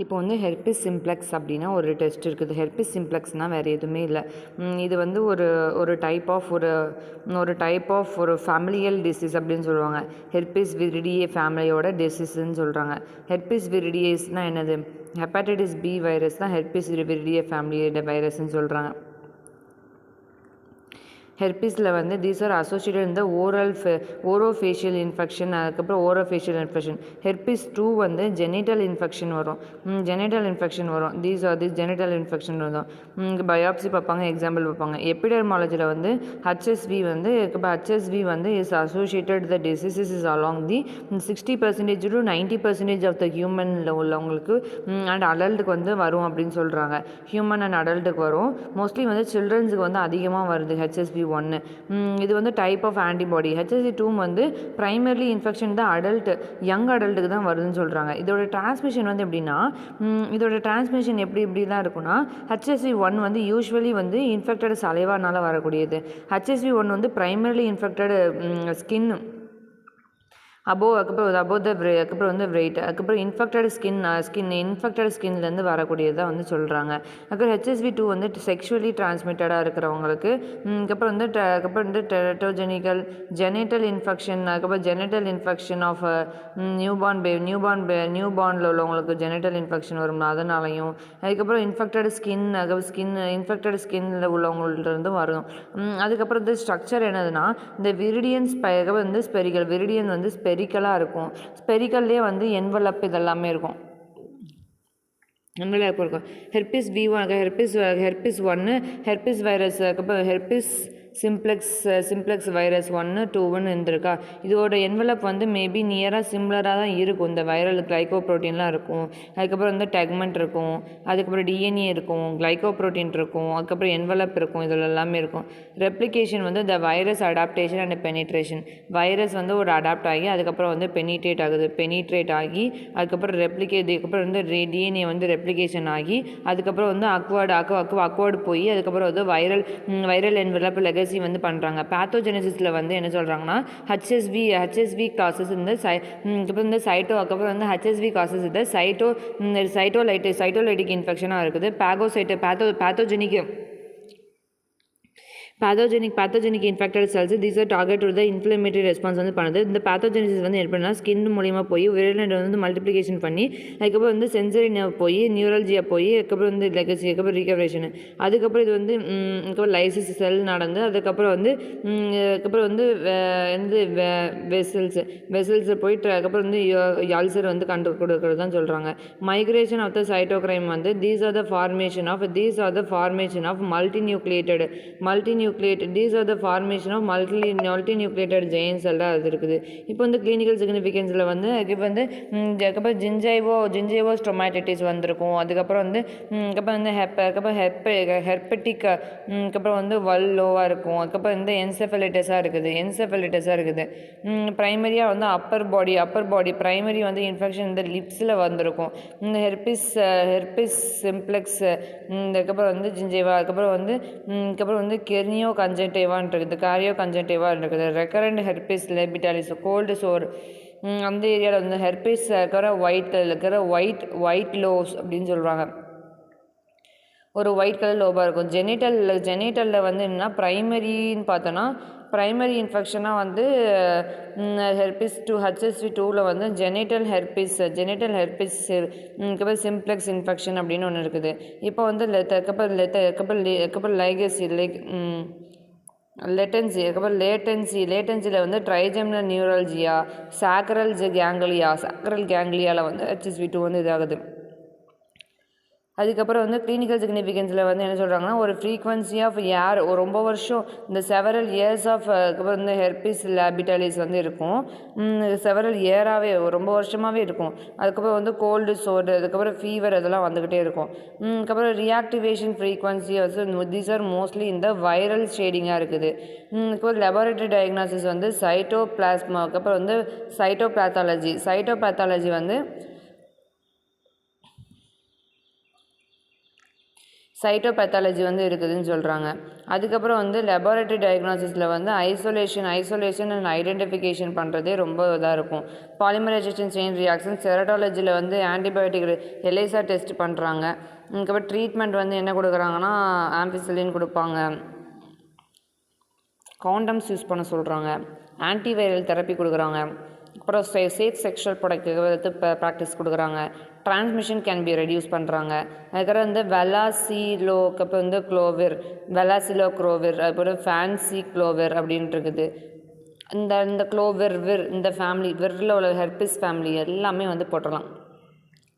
இப்போ வந்து herpes simplex அப்படின்னா ஒரு டெஸ்ட் இருக்குது. ஹெர்பிஸ் சிம்ப்ளெக்ஸ்னால் வேறு எதுவுமே இல்லை. இது வந்து ஒரு டைப் ஆஃப் ஒரு ஃபேமிலியல் டிசீஸ் அப்படின்னு சொல்லுவாங்க. ஹெர்பிஸ் விரிடியே ஃபேமிலியோட டிசீஸ்ன்னு சொல்கிறாங்க. ஹெர்பிஸ் விரிடியேஸ்னால் என்னது? ஹெப்பாட்டிட்டிஸ் பி வைரஸ் தான் ஹெர்பிஸ் விரிடியே ஃபேமிலியோட வைரஸ்ன்னு சொல்கிறாங்க. ஹெர்பிஸில் வந்து தீஸ் ஆர் அசோசியேட்டட் இந்த ஓரோஃபேஷியல் இன்ஃபெக்ஷன், அதுக்கப்புறம் ஓரோஃபேஷியல் இன்ஃபெக்ஷன். ஹெர்பிஸ் 2 வந்து ஜெனிட்டல் இன்ஃபெக்ஷன் வரும். These are the genital infection வரும். பயாப்சி பார்ப்பாங்க, எக்ஸாம்பிள் பார்ப்பாங்க. எபிடெர்மாலஜியில் வந்து ஹெச்எஸ்வி வந்து is associated the diseases is along the 60% to 90% of the ஹியூமனில் உள்ளவங்களுக்கு அண்ட் அடல்ட்டுக்கு வந்து வரும் அப்படின்னு சொல்கிறாங்க. ஹியூமன் அண்ட் அடல்ட்டுக்கு வரும். மோஸ்ட்லி வந்து சில்ட்ரன்ஸுக்கு வந்து அதிகமாக வருது HSV 1. இது வந்து டைப் ஆஃப் ஆன்டிபாடி. HSV 2 வந்து ப்ரைமர்லி இன்ஃபெக்ஷன் தான் யங் அடல்ட்டுக்கு தான் வருதுன்னு சொல்கிறாங்க. இதோட டிரான்ஸ்மிஷன் வந்து எப்படின்னா, எப்படி தான் இருக்குன்னா, HSV 1 வந்து யூஸ்வலி வந்து இன்ஃபெக்டட் சலைவானால் வரக்கூடியது. HSV 1 வந்து ப்ரைமர்லி இன்ஃபெக்டட் ஸ்கின் அதுக்கப்புறம் வந்து வெயிட், அதுக்கப்புறம் இன்ஃபெக்டட் ஸ்கின்லேருந்து வரக்கூடியதாக வந்து சொல்கிறாங்க. அதுக்கப்புறம் HSV 2 வந்து செக்ஷுவலி டிரான்ஸ்மிட்டடாக இருக்கிறவங்களுக்கு, அதுக்கப்புறம் வந்து டெரட்டோஜெனிக்கல் ஜெனிட்டல் இன்ஃபெக்ஷன், அதுக்கப்புறம் ஜெனிட்டல் இன்ஃபெக்ஷன் ஆஃப் நியூ பார்னில் உள்ளவங்களுக்கு ஜெனிட்டல் இன்ஃபெக்ஷன் வரும், அதனாலையும். அதுக்கப்புறம் இன்ஃபெக்டட் ஸ்கின்னில் உள்ளவங்கள்ட்ட வரும். அதுக்கப்புறம் இந்த ஸ்ட்ரக்சர் என்னதுன்னா, இந்த விரிடியன்ஸ் வந்து விரிடியன் வந்து ஸ்பெரிக்கலாக இருக்கும். ஸ்பெரிக்கல்லே வந்து என்வலப் இதெல்லாமே இருக்கும். Herpes V1, herpes 1, herpes virus, அதுக்கப்புறம் ஹெர்பிஸ் சிம்ப்ளெக்ஸ் வைரஸ் 1, 2 இருந்திருக்கா. இதோட என்வலப் வந்து மேபி நியராக சிம்லராக தான் இருக்கும். இந்த வைரல் கிளைகோப்ரோட்டீன்லாம் இருக்கும், அதுக்கப்புறம் வந்து டெக்மெண்ட் இருக்கும், அதுக்கப்புறம் DNA இருக்கும், கிளைகோப்ரோட்டீன் இருக்கும், அதுக்கப்புறம் என்வலப் இருக்கும், இதில் எல்லாமே இருக்கும். ரெப்ளிகேஷன் வந்து the virus adaptation and penetration. Virus வந்து ஒரு அடாப்ட் ஆகி அதுக்கப்புறம் வந்து பெனிட்ரேட் ஆகி அதுக்கப்புறம் அதுக்கப்புறம் வந்து DNA வந்து ரெப்ளிகேஷன் ஆகி அதுக்கப்புறம் வந்து அக்வர்டு போய் அதுக்கப்புறம் வந்து வைரல் என்வலப் லெகசி வந்து பண்ணுறாங்க. பேத்தோஜெனசிஸில் வந்து என்ன சொல்கிறாங்கன்னா, ஹெச்எஸ்வி காசஸ் இந்த அதுக்கப்புறம் வந்து ஹெச்எஸ்வி காசஸ் இந்த சைட்டோலைட்டிக் இன்ஃபெக்ஷனாக இருக்குது. Pathogenic infected cells these are target to the inflammatory response வந்து பண்ணுது. இந்த பேத்தோஜெனிசிஸ் வந்து எப்படின்னா, ஸ்கின் மூலியமாக போய் விரல் வந்து மல்டிப்ளிகேஷன் பண்ணி அதுக்கப்புறம் வந்து சென்சரி நர்வ் போய் நியூரல்ஜியா போய் அதுக்கப்புறம் வந்து லெகசி, அதுக்கப்புறம் ரீகவரேஷன், அதுக்கப்புறம் இது வந்து அதுக்கப்புறம் லைசிஸ் செல் நடந்து அதுக்கப்புறம் வந்து வெசல்ஸ் போயிட்டு அதுக்கப்புறம் வந்து அல்சர் வந்து கொடுக்கறது தான் சொல்கிறாங்க. மைக்ரேஷன் ஆஃப் த சைட்டோக்ரைம் வந்து these are the formation of these are the formation of multinucleated giant cell அது இருக்குது. இப்போ வந்து கிளினிக்கல் சிக்னிஃபிகன்ஸில் வந்து அதுக்கப்புறம் ஜிஞ்சைவோ ஸ்டொமேட்டிஸ் வந்திருக்கும். அதுக்கப்புறம் வந்து ஹெர்பெட்டிக், அதுக்கப்புறம் வந்து லோவாக இருக்கும். அதுக்கப்புறம் வந்து என்செஃபலைட்டிஸாக இருக்குது. ப்ரைமரியாக வந்து அப்பர் பாடி ப்ரைமரி வந்து இன்ஃபெக்ஷன் இந்த லிப்ஸில் வந்திருக்கும். இந்த ஹெர்பிஸ் சிம்ப்ளெக்ஸ், அதுக்கப்புறம் வந்து ஜிஞ்சைவா, அதுக்கப்புறம் வந்து கெர்னியோ கன்ஜெக்டிவான்னு இருக்குது. ரெக்கரண்ட் ஹெர்பிஸ் லேபிட்டாலிஸ் கோல்டு சோர், அந்த ஏரியாவில் வந்து ஹெர்பிஸ் ஒயிட் லோஸ் அப்படின்னு சொல்கிறாங்க. ஒரு ஒயிட் கலர் லோபாக இருக்கும். ஜெனிட்டலில் வந்து என்னென்னா ப்ரைமரின்னு பார்த்தோன்னா, ப்ரைமரி இன்ஃபெக்ஷனாக வந்து ஹெர்பிஸ் 2 HSV 2ல் வந்து ஜெனிட்டல் ஹெர்பிஸ் சிம்ப்ளெக்ஸ் இன்ஃபெக்ஷன் அப்படின்னு ஒன்று இருக்குது. இப்போ வந்து லேட்டன்சியில் வந்து ட்ரைஜெமினல் நியூரல்ஜியா, சாக்ரல் கேங்லியாவில் வந்து HSV 2 வந்து இதாகுது. அதுக்கப்புறம் வந்து கிளினிக்கல் சிக்னிஃபிகன்ஸில் வந்து என்ன சொல்கிறாங்கன்னா, ஒரு ஃப்ரீக்வன்சி ஆஃப் ரொம்ப வருஷம் இந்த செவரல் இயர்ஸ் ஆஃப் அதுக்கப்புறம் வந்து ஹெர்பிஸ் லேபிட்டாலிஸ் வந்து இருக்கும். செவரல் இயராகவே ரொம்ப வருஷமாகவே இருக்கும். அதுக்கப்புறம் வந்து கோல்டு சோர், அதுக்கப்புறம் ஃபீவர் அதெல்லாம் வந்துக்கிட்டே இருக்கும். அதுக்கப்புறம் ரியாக்டிவேஷன் ஃப்ரீக்வன்சி வந்து தீஸ் ஆர் மோஸ்ட்லி இந்த வைரல் ஷேடிங்காக இருக்குது. அதுக்கப்புறம் லெபார்ட்டரி டயக்னாசிஸ் வந்து சைட்டோபிளாஸ்மா, அதுக்கப்புறம் வந்து சைட்டோபேத்தாலஜி வந்து இருக்குதுன்னு சொல்கிறாங்க. அதுக்கப்புறம் வந்து லெபார்ட்டரி டயக்னாசிஸில் வந்து ஐசோலேஷன் அண்ட் ஐடென்டிஃபிகேஷன் பண்ணுறதே ரொம்ப இதாக இருக்கும். பாலிமரைசேஷன் செயின் ரியாக்ஷன் செரட்டாலஜியில் வந்து ஆன்டிபயோட்டிக் எலைசா டெஸ்ட் பண்ணுறாங்க. அதுக்கப்புறம் ட்ரீட்மெண்ட் வந்து என்ன கொடுக்குறாங்கன்னா ஆம்பிசிலின் கொடுப்பாங்க, காண்டம்ஸ் யூஸ் பண்ண சொல்கிறாங்க, ஆன்டிவைரல் தெரப்பி கொடுக்குறாங்க. அப்புறம் சேஃப் செக்ஷுவல் ப்ராக்டிஸ் ப்ராக்டிஸ் கொடுக்குறாங்க. டிரான்ஸ்மிஷன் கேன் பி ரெடியூஸ் பண்ணுறாங்க. அதுக்கப்புறம் வந்து அப்புறம் வந்து வெலாசிலோ க்ரோவிர், அதுக்கப்புறம் ஃபேன்சி க்ளோவர் அப்படின்ட்டு இருக்குது. இந்த க்ளோவர் இந்த ஃபேமிலி விரில் உள்ள ஹெர்பிஸ் ஃபேமிலி எல்லாமே வந்து போட்டுடலாம்.